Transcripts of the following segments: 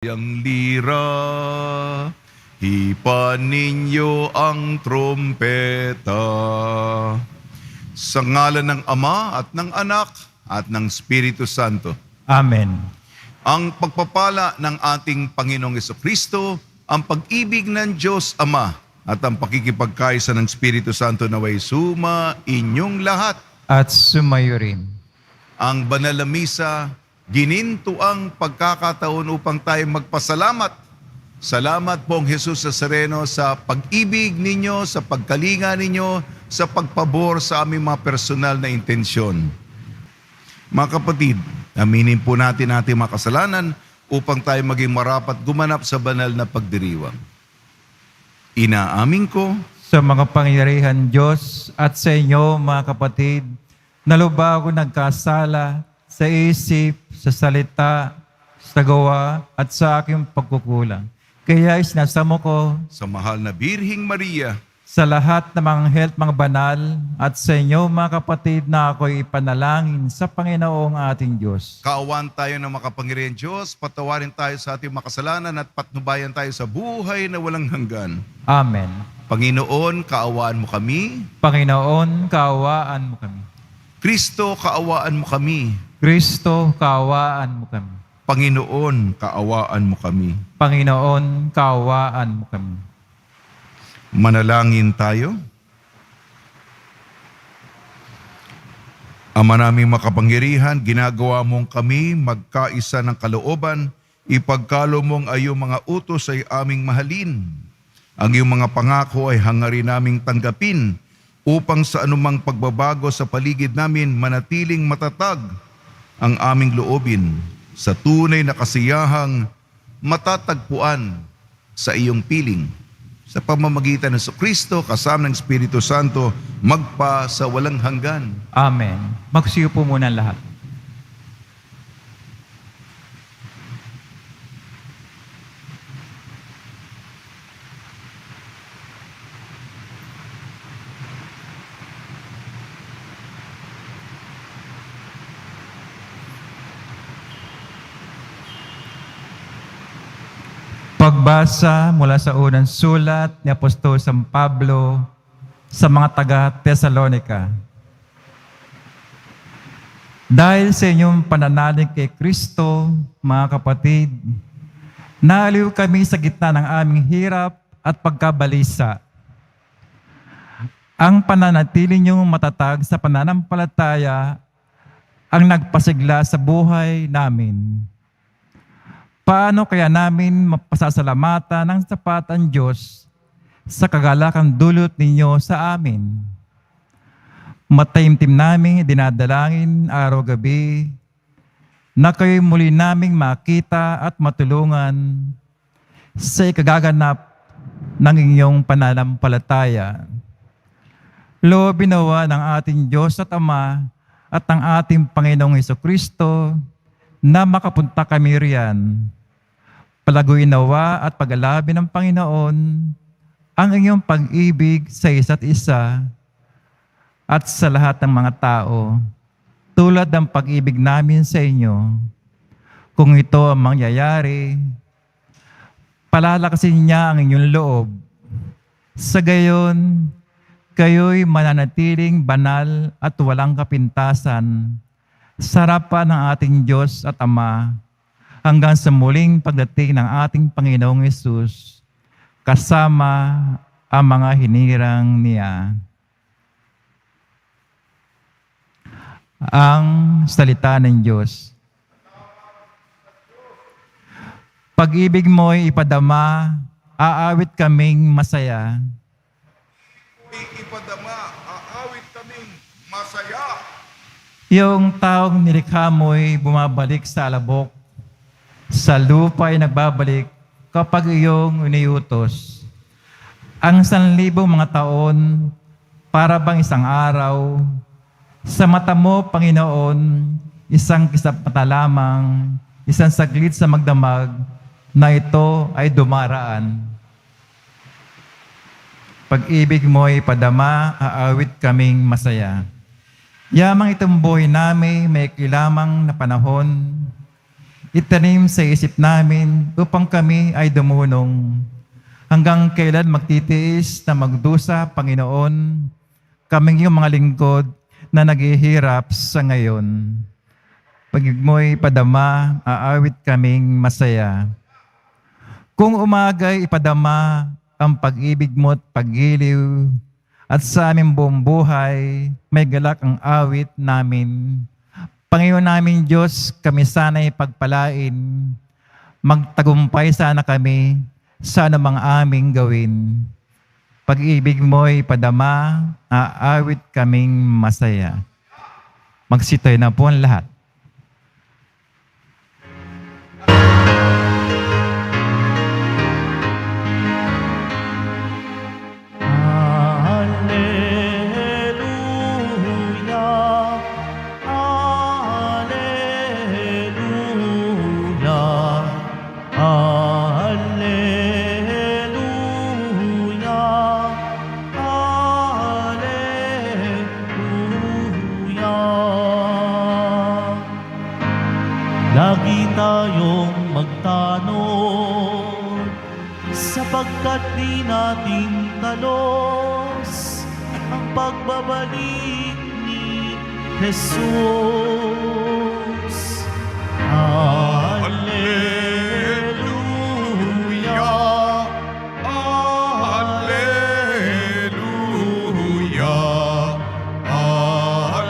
Yang lira, hipan ninyo ang trompeta. Sa ngalan ng Ama at ng Anak at ng Espiritu Santo. Amen. Ang pagpapala ng ating Panginoong Jesucristo, ang pag-ibig ng Diyos Ama at ang pakikipagkaisa ng Espiritu Santo naway suma inyong lahat. At sumayo rin. Ang banal na misa, gininto ang pagkakataon upang tayo magpasalamat. Salamat pong Jesus Nazareno sa pag-ibig ninyo, sa pagkalinga ninyo, sa pagpabor sa aming mga personal na intensyon. Mga kapatid, aminin po natin ating mga kasalanan upang tayo maging marapat gumanap sa banal na pagdiriwang. Inaamin ko Sa mga pangyarihan Diyos at sa inyo mga kapatid, naluba ako nagkasala sa isip, sa salita, sa gawa at sa aking pagkukulang. Kaya isinasamo ko sa mahal na Birhing Maria, sa lahat ng mga anghel at mga banal at sa inyo mga kapatid na ako'y ipanalangin sa Panginoong ating Diyos. kaawaan tayo ng makapangyarihan Diyos, patawarin tayo sa ating makasalanan at patnubayan tayo sa buhay na walang hanggan. Amen. Panginoon, kaawaan mo kami. Panginoon, kaawaan mo kami. Kristo, kaawaan mo kami. Kristo, kaawaan mo kami. Panginoon, kaawaan mo kami. Panginoon, kaawaan mo kami. Manalangin tayo. Ama naming makapangyarihan, ginagawa mong kami magkaisa ng kalooban, ipagkalo mong ay iyong mga utos ay aming mahalin. Ang iyong mga pangako ay hangarin naming tanggapin upang sa anumang pagbabago sa paligid namin manatiling matatag ang aming loobin sa tunay na kasiyahang matatagpuan sa iyong piling. Sa pamamagitan ng Kristo kasama ng Espiritu Santo, magpa sa walang hanggan. Amen. Magsiyo po muna ang lahat. Pagbasa mula sa unang sulat ni Apostol San Pablo sa mga taga-Tesalonica. Dahil sa inyong pananalig kay Kristo, mga kapatid, naaliw kami sa gitna ng aming hirap at pagkabalisa. Ang pananatili niyong matatag sa pananampalataya ang nagpasigla sa buhay namin. Paano kaya namin mapasasalamatan ng sapat ang Diyos sa kagalakang dulot ninyo sa amin? Mataimtim namin dinadalangin araw-gabi na kayo'y muli naming makita at matulungan sa ikagaganap ng inyong pananampalataya. Loobin nawa ng ating Diyos at Ama at ng ating Panginoong Jesucristo na makapunta kami riyan. Palaguin nawa at pag-alabi ng Panginoon ang inyong pag-ibig sa isa't isa at sa lahat ng mga tao, tulad ng pag-ibig namin sa inyo. Kung ito ang mangyayari, palalakasin niya ang inyong loob. Sa gayon, kayo'y mananatiling banal at walang kapintasan sa harapan ng ating Diyos at Ama hanggang sa muling pagdating ng ating Panginoong Hesus kasama ang mga hinirang niya. Ang salita ng Diyos. Pag-ibig mo'y ipadama, aawit kaming masaya. Ipadama, aawit kaming masaya. Yung taong nilikha mo'y bumabalik sa alabok, sa lupa ay nagbabalik kapag iyong iniutos. Ang 1,000 mga taon para bang isang araw, sa mata mo, Panginoon, isang kisap mata lamang, isang saglit sa magdamag, na ito ay dumaraan. Pag-ibig mo'y padama, aawit kaming masaya. Yamang itong buhay namin may kilamang na panahon, itanim sa isip namin upang kami ay dumunong. Hanggang kailan magtitiis na magdusa, Panginoon, kaming iyong mga lingkod na naghihirap sa ngayon. Pag mo'y padama, aawit kaming masaya. Kung umagay ipadama ang pag-ibig mo't paggiliw, at sa aming buong buhay, may galak ang awit namin. Panginoon namin Diyos, kami sana'y pagpalain. Magtagumpay sana kami sa anumang aming gawin. Pag-ibig mo'y padama, aawit kaming masaya. Magsitoy na po ang lahat. Lagi tayong magtanong, sapagkat di natin talos ang pagbabalik ni Jesus. Hallelujah! Hallelujah! Hallelujah!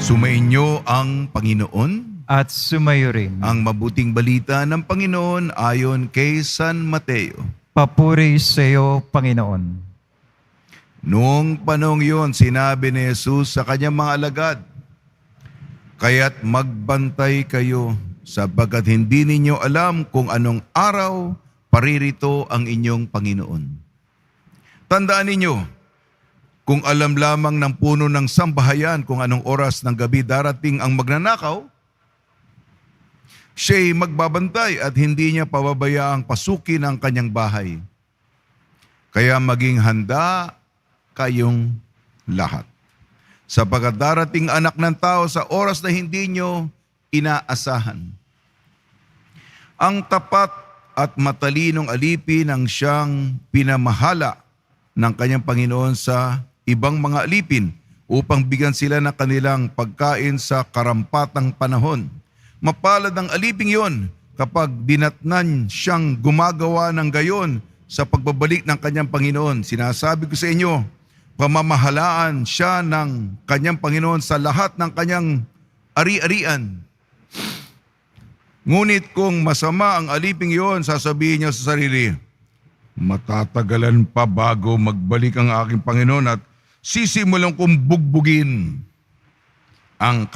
Sumainyo ang Panginoon. At sumayo rin. Ang mabuting balita ng Panginoon ayon kay San Mateo. Papuri sa iyo, Panginoon. Noong panahong yun, sinabi ni Jesus sa kanyang mga alagad, "Kaya't magbantay kayo, sapagkat hindi ninyo alam kung anong araw paririto ang inyong Panginoon. Tandaan ninyo, kung alam lamang ng puno ng sambahayan kung anong oras ng gabi darating ang magnanakaw, siya'y magbabantay at hindi niya pababayaang pasukin ang kanyang bahay. Kaya maging handa kayong lahat. Sapagkat darating anak ng tao sa oras na hindi nyo inaasahan. Ang tapat at matalinong alipin ang siyang pinamahala ng kanyang Panginoon sa ibang mga alipin upang bigyan sila ng kanilang pagkain sa karampatang panahon. Mapalad ang aliping yon kapag dinatnan siyang gumagawa ng gayon sa pagbabalik ng kanyang Panginoon. Sinasabi ko sa inyo, pamamahalaan siya ng kanyang Panginoon sa lahat ng kanyang ari-arian. Ngunit kung masama ang aliping yon, sasabihin niya sa sarili, matatagalan pa bago magbalik ang aking Panginoon at sisimulan kong bugbugin ang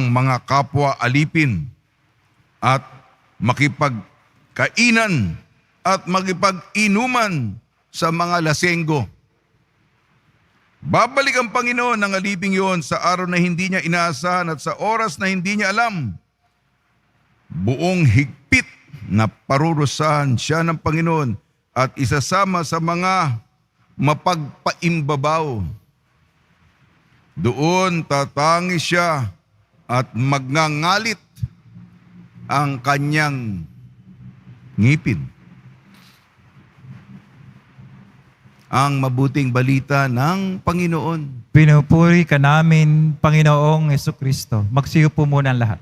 mga kapwa alipin at makipagkainan at makipag-inuman sa mga lasenggo. Babalik ang Panginoon ng aliping yon sa araw na hindi niya inaasahan at sa oras na hindi niya alam. Buong higpit na parurusahan siya ng Panginoon at isasama sa mga mapagpaimbabaw. Doon tatangis siya at magngangalit ang kanyang ngipin. Ang mabuting balita ng Panginoon. Pinupuri ka namin, Panginoong Jesucristo. Magsiyo po muna ang lahat.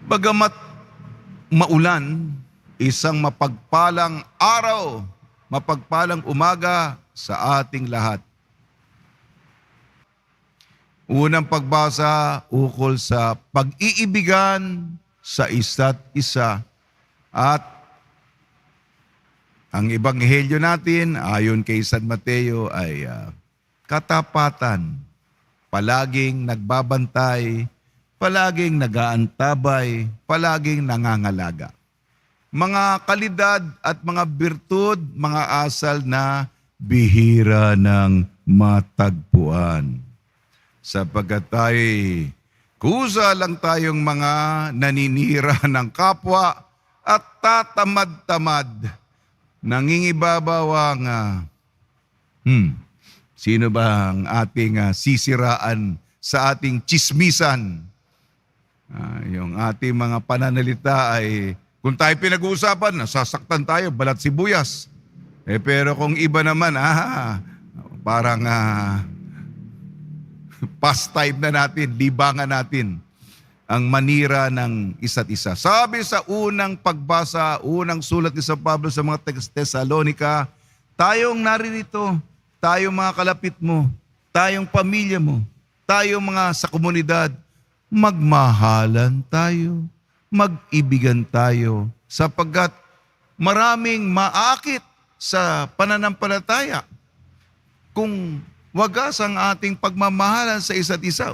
Bagamat maulan, isang mapagpalang araw, mapagpalang umaga sa ating lahat. Unang pagbasa ukol sa pag-iibigan sa isa't isa. At ang ebanghelyo natin ayon kay San Mateo ay katapatan, palaging nagbabantay, palaging nag-aantabay, palaging nangangalaga. Mga kalidad at mga birtud, mga asal na bihira ng matagpuan. Sapagkat kusa lang tayong mga naninira ng kapwa at tatamad-tamad. Nangingibabaw ang, sino ba ang ating sisiraan sa ating tsismisan? Yung ating mga pananalita ay, kung tayo pinag-uusapan, nasasaktan tayo, balat sibuyas. Pero kung iba naman, parang pastime na natin, libangan natin ang manira ng isa't isa. Sabi sa unang pagbasa, unang sulat ni San Pablo sa mga Tesalonica, tayong naririto, tayong mga kalapit mo, tayong pamilya mo, tayong mga sa komunidad, magmahalan tayo, mag-ibigan tayo, sapagkat maraming maakit sa pananampalataya. Kung wagas ang ating pagmamahalan sa isa't isa,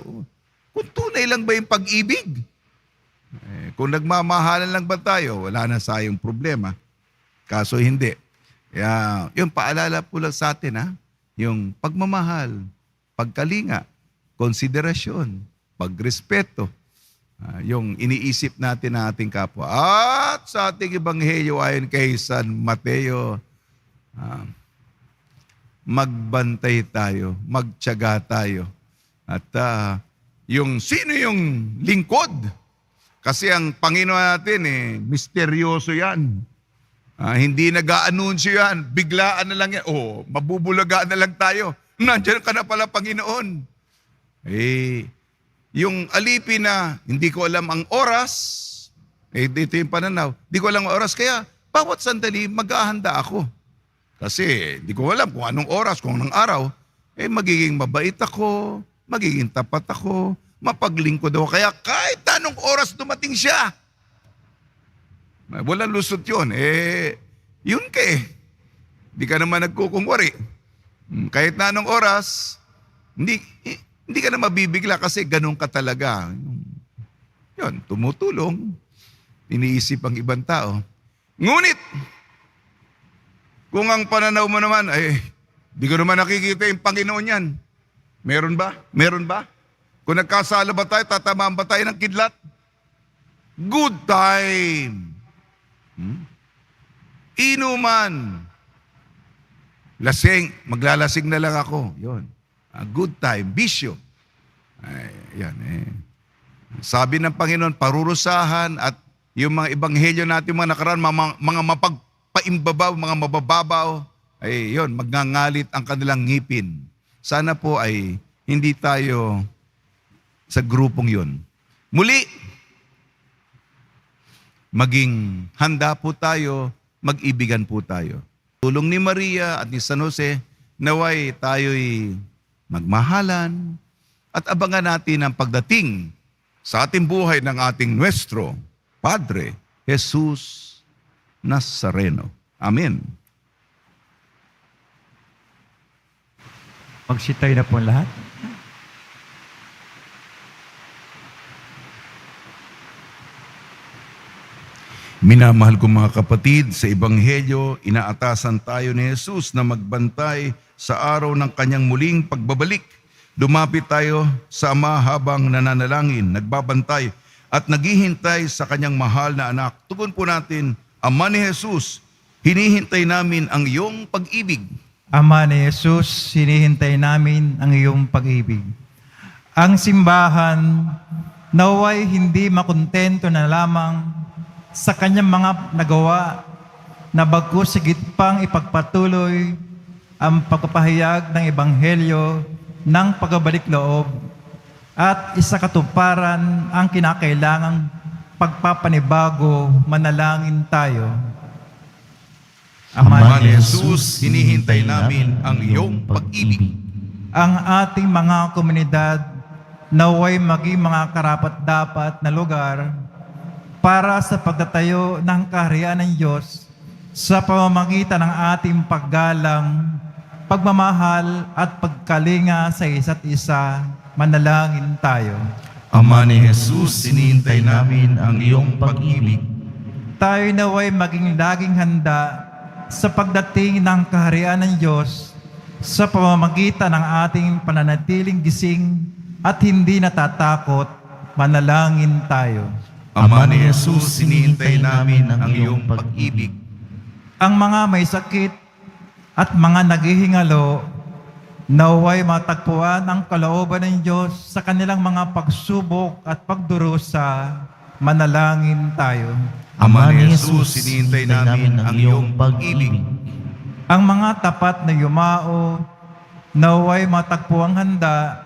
kung tunay lang ba yung pag-ibig? Kung nagmamahalan lang ba tayo, wala na sayang problema. Kaso hindi. Kaya, yung paalala po lang sa atin, yung pagmamahal, pagkalinga, konsiderasyon, pagrespeto, yung iniisip natin na ating kapwa. At sa ating ebanghelyo ayon kay San Mateo, magbantay tayo, magtiyaga tayo. At yung sino yung lingkod? Kasi ang Panginoon natin, misteryoso yan. Hindi nag-aanunsyo yan. Biglaan na lang yan. Mabubulagaan na lang tayo. Nandiyan ka na pala, Panginoon. Yung alipin na hindi ko alam ang oras, dito yung pananaw, hindi ko alam ang oras, kaya bawat sandali mag-ahanda ako. Kasi hindi ko alam kung anong oras, kung anong araw, magiging mabait ako, magiging tapat ako, mapaglingkod ako. Kaya kahit anong oras dumating siya, walang lusot yun. Yun ka Hindi ka naman nagkukungwari. Kahit na anong oras, hindi ka na mabibigla kasi ganun ka talaga. Yun, tumutulong. Iniisip ang ibang tao. Ngunit, kung ang pananaw mo naman, di ko naman nakikita yung Panginoon yan. Meron ba? Meron ba? Kung nagkasala ba tayo, tatamaan ba tayo ng kidlat? Good time. Inuman. Lasing. Maglalasing na lang ako. Yun. Good time. Bisyo. Yan Sabi ng Panginoon, parurusahan at yung mga ebanghelyo natin, mga nakaraan, mga mapagpaimbabaw, mga mabababaw, yun, magngangalit ang kanilang ngipin. Sana po ay hindi tayo sa grupong yun. Muli, maging handa po tayo, mag-ibigan po tayo. Tulong ni Maria at ni San Jose, naway tayo'y magmahalan at abangan natin ang pagdating sa ating buhay ng ating Nuestro Padre Jesus Nazareno. Amen. Magsitay na po lahat. Minamahal kong mga kapatid, sa Ebanghelyo, inaatasan tayo ni Jesus na magbantay sa araw ng kanyang muling pagbabalik. Lumapit tayo sa Ama habang nananalangin, nagbabantay at naghihintay sa kanyang mahal na anak. Tugon po natin, Ama ni Jesus, hinihintay namin ang iyong pag-ibig. Ama ni Jesus, hinihintay namin ang iyong pag-ibig. Ang simbahan naway hindi makontento na lamang sa kanyang mga nagawa na bagkus sigit pang ipagpatuloy ang pagpapahayag ng Ebanghelyo ng pagbabalik loob at isakatuparan ang kinakailangang pagpapanibago, manalangin tayo. Ama ni Jesus, hinihintay namin ang iyong pag-ibig. Ang ating mga komunidad naway maging mga karapat-dapat na lugar para sa pagtatayo ng kaharian ng Diyos sa pamamagitan ng ating paggalang, pagmamahal at pagkalinga sa isa't isa. Manalangin tayo. Ama ni Jesus, hinihintay namin ang iyong pag-ibig. Tayo naway maging laging handa sa pagdating ng kaharian ng Diyos sa pamamagitan ng ating pananatiling gising at hindi natatakot. Manalangin tayo. Ama ni Jesus, sinihintay namin ang iyong pag-ibig. Ang mga may sakit at mga naghihingalo, naway matagpuan ang kalooban ng Diyos sa kanilang mga pagsubok at pagdurusa. Manalangin tayo. Ama ni Jesus, sinihintay namin ang iyong pag-ibig. Ang mga tapat na yumao, naway matagpuang handa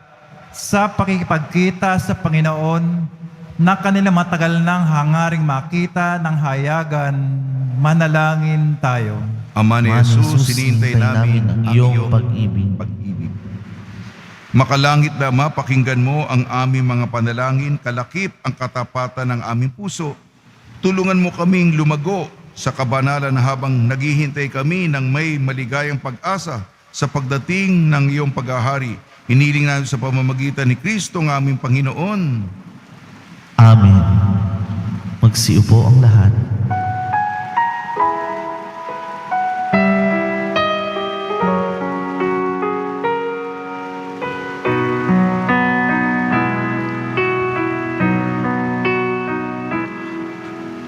sa pakikipagkita sa Panginoon na kanila matagal nang hangaring makita ng hayagan. Manalangin tayo. Ama ni Jesus, sinihintay namin ang iyong pag-ibig. pag-ibig. Makalangit na Ama, pakinggan mo ang aming mga panalangin, kalakip ang katapatan ng aming puso. Tulungan mo kaming lumago sa kabanalan habang naghihintay kami ng may maligayang pag-asa sa pagdating ng iyong paghahari. Hiniling namin sa pamamagitan ni Kristo ng aming Panginoon. Amen. Magsiupo ang lahat.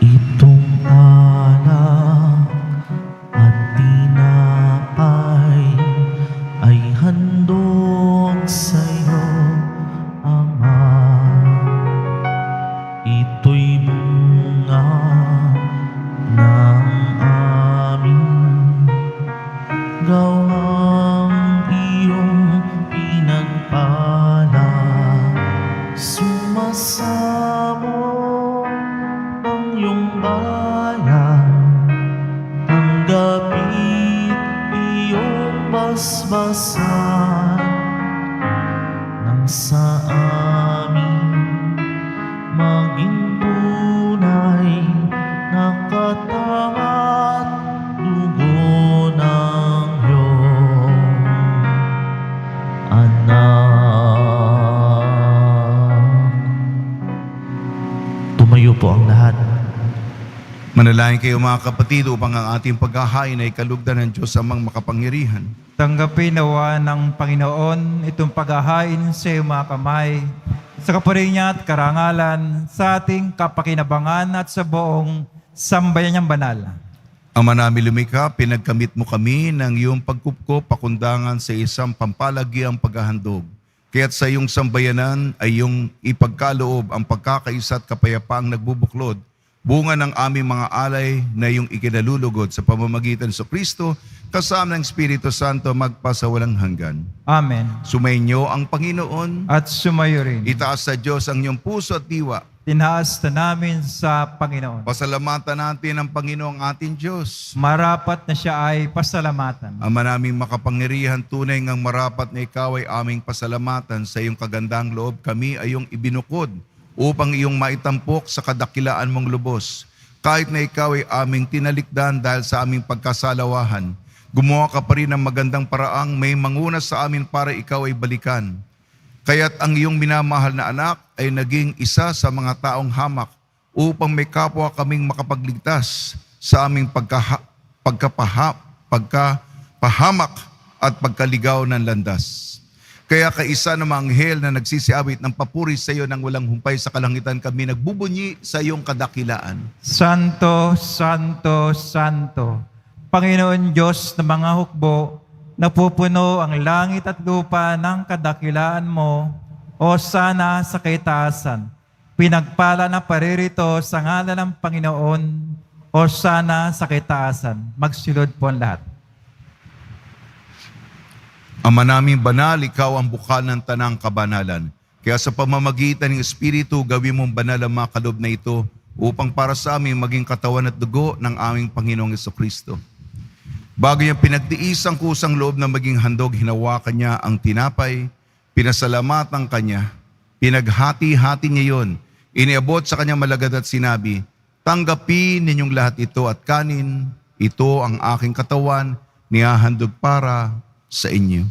Itong alak at tinapay ay handog sa'yo, Ama. Ito'y bunga ng aming gawang iyong pinagpala. Sumasamo ang iyong bayan, tanggapit iyong basbasan nang sa amin maging tunay na katawan at dugo ng iyong anak. Tumayo po ang lahat. Manalangin kayo mga kapatid upang ang ating paghahain ay kalugdan ng Diyos amang makapangyarihan. Tanggapin nawa ng Panginoon itong paghahain sa iyong mga kamay, sa kapuri niya at karangalan, sa ating kapakinabangan at sa buong sambayan niyang banal. Ama namin lumikha, pinagkamit mo kami ng iyong pagkupko pakundangan sa isang pampalagiang paghahandog. Kaya't sa iyong sambayanan ay iyong ipagkaloob ang pagkakaisa at kapayapaang nagbubuklod, bunga ng aming mga alay na iyong ikinalulugod sa pamamagitan sa Kristo, kasama ng Espiritu Santo magpasawalang hanggan. Amen. Sumainyo ang Panginoon, At sumayo rin. itaas sa Diyos ang iyong puso at diwa. Tinaas na namin sa Panginoon. Pasalamatan natin ang Panginoong ating Diyos. Marapat na siya ay pasalamatan. Ama naming makapangyarihan, tunay ngang marapat na ikaw ay aming pasalamatan sa iyong kagandang loob. Kami ay iyong ibinukod upang iyong maitampok sa kadakilaan mong lubos. Kahit na ikaw ay aming tinalikdan dahil sa aming pagkasalawahan, gumawa ka pa rin ng magandang paraang may manguna sa amin para ikaw ay balikan. Kaya't ang iyong minamahal na anak ay naging isa sa mga taong hamak upang may kapwa kaming makapagligtas sa aming pagkapahamak at pagkaligaw ng landas. Kaya kaisa ng mga anghel na nagsisiawit ng papuri sa iyo ng walang humpay sa kalangitan, kami nagbubunyi sa iyong kadakilaan. Santo, Santo, Santo, Panginoon Diyos ng mga hukbo, napupuno ang langit at lupa ng kadakilaan mo, o sana sa kaitaasan. Pinagpala na paririto sa ngalan ng Panginoon, o sana sa kaitaasan. Magsilod po ang lahat. Ama naming banal, ikaw ang bukal ng tanang kabanalan. Kaya sa pamamagitan ng Espiritu, gawin mong banal ang mga kaloob na ito upang para sa amin maging katawan at dugo ng aming Panginoong Jesucristo. Bago niyang pinagtiis ang kusang loob na maging handog, hinawakan niya ang tinapay, pinasalamatan kanya, pinaghati-hati niya yon, iniabot sa kanyang malagad at sinabi, tanggapin ninyong lahat ito at kanin, ito ang aking katawan, nihahandog para sa inyo.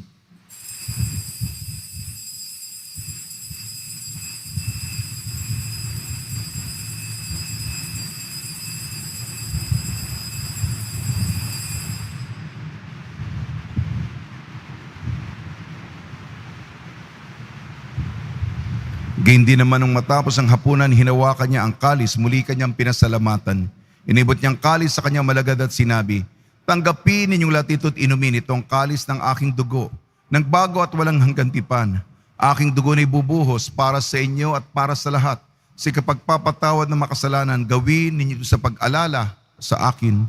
Gayon din naman nung matapos ang hapunan, hinawakan niya ang kalis, muli kanyang pinasalamatan. Inibot niyang kalis sa kanyang malagad at sinabi, "Tanggapin ninyong lahat ito't inumin itong kalis ng aking dugo, ng bago at walang hanggang tipan. Aking dugo na ibubuhos para sa inyo at para sa lahat. Sa kapagpapatawad ng makasalanan, gawin ninyo ito sa pag-alala sa akin."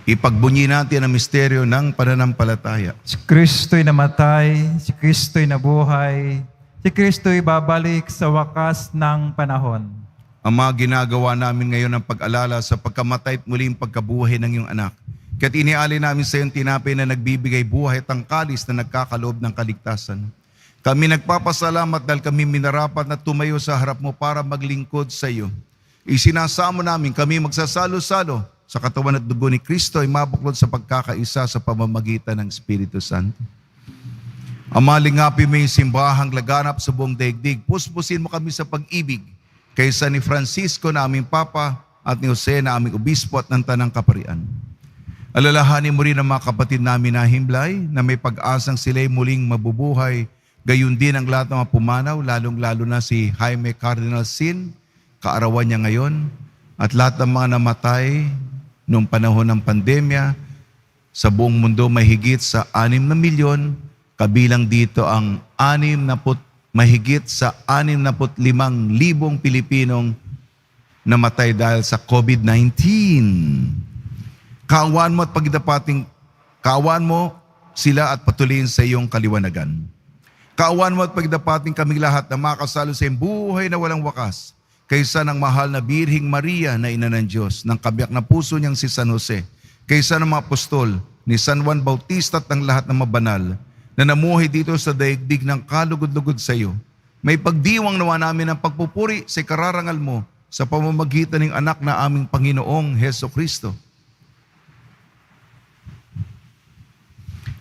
Ipagbunyi natin ang misteryo ng pananampalataya. Si Kristo'y namatay, si Kristo'y nabuhay, si Kristo'y babalik sa wakas ng panahon. Ama, ginagawa namin ngayon ang pag-alala sa pagkamatay at muling pagkabuhay ng iyong anak. Kaya't inialay namin sa iyong tinapay na nagbibigay buhay at ang kalis na nagkakaloob ng kaligtasan. Kami nagpapasalamat dahil kami minarapat na tumayo sa harap mo para maglingkod sa iyo. Isinasamo namin kami magsasalo-salo sa katawan at dugo ni Kristo ay mabuklod sa pagkakaisa sa pamamagitan ng Espiritu Santo. Ama, lingapin mo yung simbahang laganap sa buong daigdig. Puspusin mo kami sa pag-ibig kaysa ni Francisco na aming Papa at ni Jose na aming Obispo at ng Tanang Kaparian. Alalahanin mo rin ang mga kapatid namin na himlay na may pag-asang sila'y muling mabubuhay. Gayon din ang lahat ng mga pumanaw, lalong-lalo na si Jaime Cardinal Sin, kaarawan niya ngayon, at lahat ng mga namatay noong panahon ng pandemya sa buong mundo, mahigit sa 6 na milyon, kabilang dito ang mahigit sa 65,000 Pilipinong namatay dahil sa COVID-19. Kaawaan mo at kaawaan mo sila at patuloyin sa iyong kaliwanagan. Kaawaan mo at pagdapating kaming lahat na makasalo sa iyong buhay na walang wakas, kaysa ng mahal na Birhing Maria na ina ng Diyos, ng kabiyak na puso niyang si San Jose, kaysa ng mga apostol ni San Juan Bautista at ng lahat ng mabanal na namuhay dito sa daigdig ng kalugod-lugod sa iyo. May pagdiwang nawa namin ang pagpupuri sa kararangal mo sa pamamagitan ng anak na aming Panginoong Heso Kristo.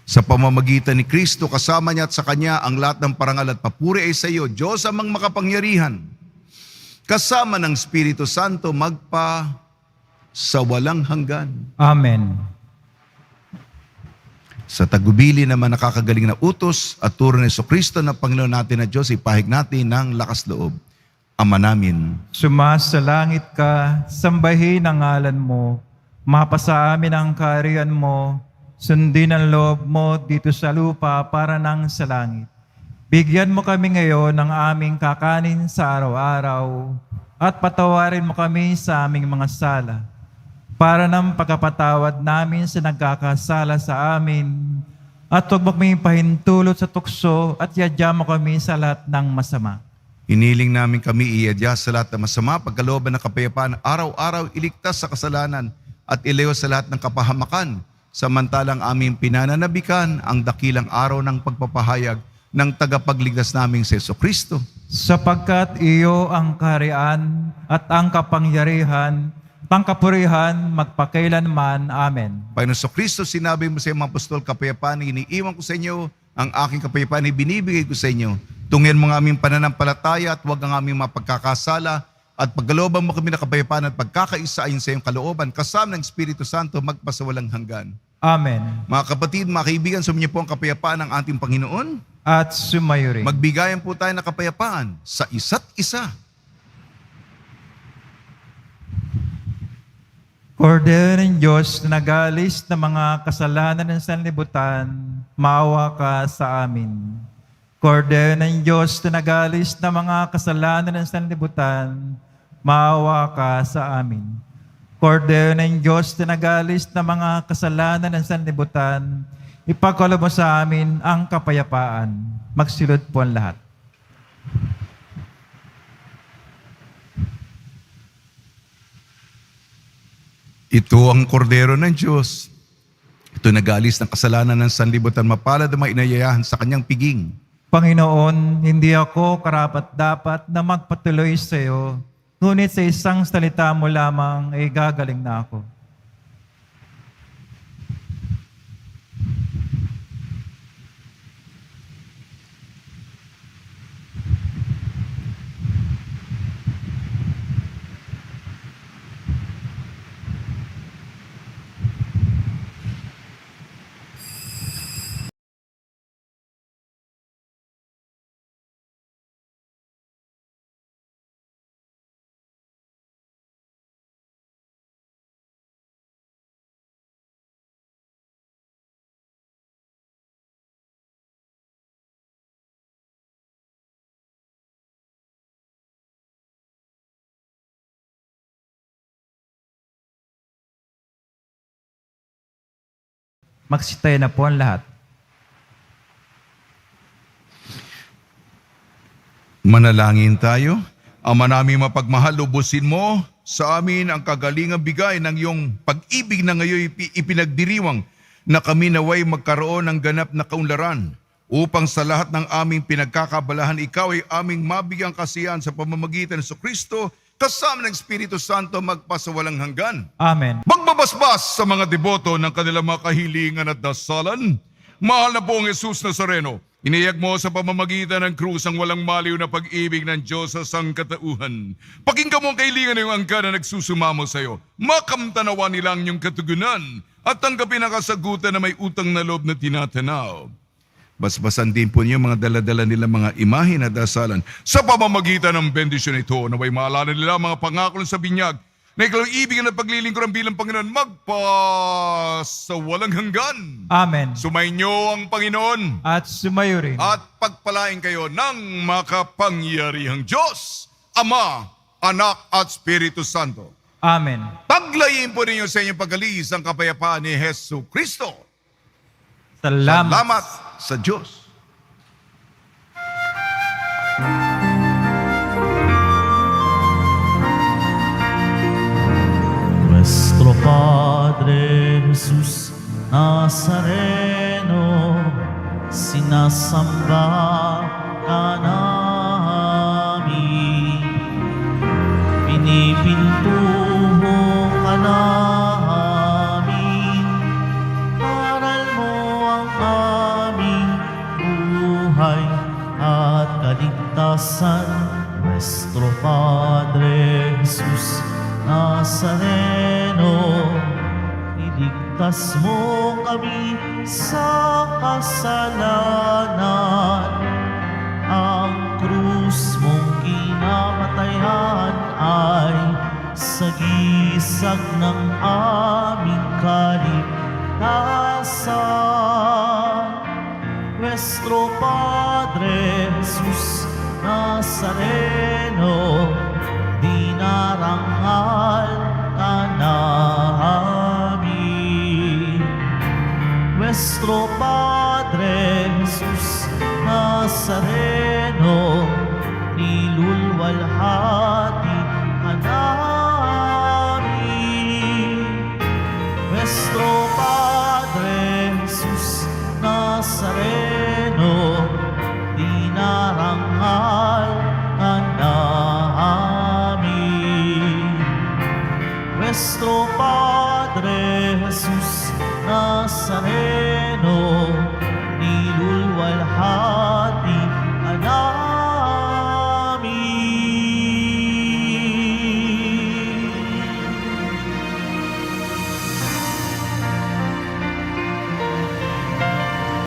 Sa pamamagitan ni Kristo, kasama niya at sa Kanya ang lahat ng parangal at papuri ay sa iyo, Diyos amang makapangyarihan, kasama ng Espiritu Santo, magpa sa walang hanggan. Amen. Sa tagubili naman nakakagaling na utos at turo ni Jesucristo na Panginoon natin na Diyos, ipahig natin ng lakas loob. Ama namin, Sumasalangit ka, sambahin ang ngalan mo, mapasa amin ang kaharian mo, sundin ang loob mo dito sa lupa para nang sa langit. Bigyan mo kami ngayon ng aming kakanin sa araw-araw at patawarin mo kami sa aming mga sala para ng pagkapatawad namin sa nagkakasala sa amin at huwag mo kami pahintulot sa tukso at yadya mo kami sa lahat ng masama. hiniling namin kami iadya sa lahat ng masama, pagkalooban ng kapayapaan, araw-araw iligtas sa kasalanan at ilayo sa lahat ng kapahamakan, samantalang aming pinananabikan ang dakilang araw ng pagpapahayag ng tagapagligtas naming si Jesucristo. Sapagkat iyo ang kaharian at ang kapangyarihan, pangkapurihan, magpakailanman. Amen. Panginoon Jesucristo, sinabi mo sa mga apostol, kapayapaan iniiwan ko sa inyo, ang aking kapayapaan ibinibigay ko sa inyo. Tungyan mo ang aming pananampalataya at huwag ang aming mapagkakasala at pagkalooban mo kami na kapayapaan at pagkakaisa ayon sa iyong kalooban, kasama ng Espiritu Santo, magpasawalang hanggan. Amen. Mga kapatid, mga kaibigan, sumainyo po ang kapayapaan ng ating Panginoon. At sumayo rin. Magbigayan po tayo ng kapayapaan sa isa't isa. Kordero ng Diyos na nagalis ng mga kasalanan ng sanlibutan, maawa ka sa amin. Kordero ng Diyos na nagalis ng mga kasalanan ng sanlibutan, maawa ka sa amin. Kordero ng Diyos na nagalis ng mga kasalanan ng sanlibutan, ipagkaloob mo sa amin ang kapayapaan. Magsilod po ang lahat. Ito ang kordero ng Diyos. Ito nagalis ng kasalanan ng sanlibutan, mapalad ang mga inayayahan sa kanyang piging. Panginoon, hindi ako karapat-dapat na magpatuloy sa iyo, ngunit sa isang salita mo lamang ay gagaling na ako. Magsitayo na po ang lahat. Manalangin tayo. Ama namin mapagmahal, lubusin mo sa amin ang kagalingang bigay ng iyong pag-ibig na ngayon ipinagdiriwang na kami naway magkaroon ng ganap na kaunlaran upang sa lahat ng aming pinagkakabalahan ikaw ay aming mabigyang kasiyahan sa pamamagitan ng Kristo kasama ng Espiritu Santo magpasawalang hanggan. Amen. Magbabasbas sa mga deboto ng kanilang mga kahilingan at dasalan. Mahal na pong Jesus Nazareno, iniyag mo sa pamamagitan ng krus ang walang maliw na pag-ibig ng Diyos sa sangkatauhan. Pakinggan mo ang kahilingan ng iyong angkan na nagsusumamo sa iyo. Makamtanawa nila ang iyong katugunan at tanggapin ang kasagutan na may utang na loob na tinatanaw. Basbasan din po niyo mga daladala nila mga imahe na dasalan. Sa pamamagitan ng bendisyon ito, naway maalala nila mga pangako sa binyag na ikaw ang ibig at paglilingkuran bilang Panginoon sa walang hanggan. Amen. Sumainyo ang Panginoon At sumayo rin. at pagpalain kayo ng makapangyarihang Diyos, Ama, Anak at Espiritu Santo. Amen. Paglayin po ninyo sa inyong pag-alis ang kapayapaan ni Jesu Kristo. Salamat. Salamat sa Diyos. Nuestro Padre Jesús Nazareno, sinasamba ka namin, pinipintuho ka namin, aral mo ang aming buhay at kaligtasan. Nuestro Padre Jesús Nazareno, iligtas mo kami sa kasalanan. Ang krus mong kinamatayan ay sagisag ng aming kaligtasan. Nuestro Padre Jesus Nazareno, dinarangal ka namin. Nuestro Padre Jesus Nazareno, nilulwalhati ka namin. Nuestro Padre Jesus Nazareno, dinarangal ka namin. Nuestro Padre Jesús Nazareno,